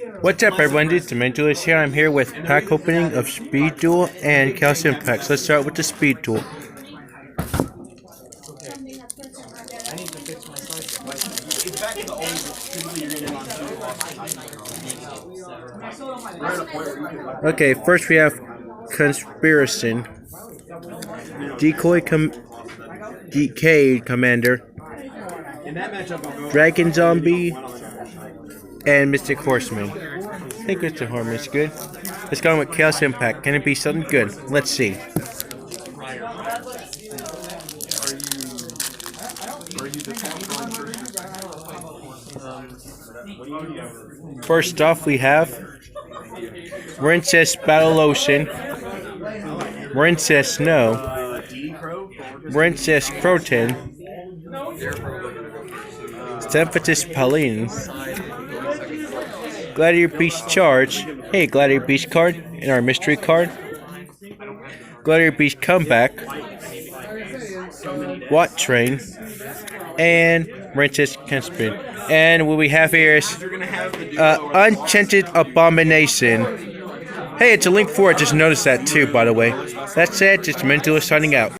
What's up, everyone? This is Mentalist here. I'm here with pack opening of Speed Duel and Calcium packs. Let's start with the Speed Duel. Okay, first we have Conspiracy, Decay Commander, Dragon Zombie, and Mystic Horseman. I think Mystic Horseman is good. Let's go with Chaos Impact. Can it be something good? Let's see. First off, we have Princess Battle Ocean, Princess Snow, Princess Croton, Symphatis Pauline, Gladiator Beast Charge. Hey, Gladiator Beast card in our mystery card. Gladiator Beast Comeback, Watt Train, and Princess Conspiracy. And what we have here is Enchanted Abomination. Hey, it's a link for it. Just noticed that too, by the way. That said, just Mentalist signing out.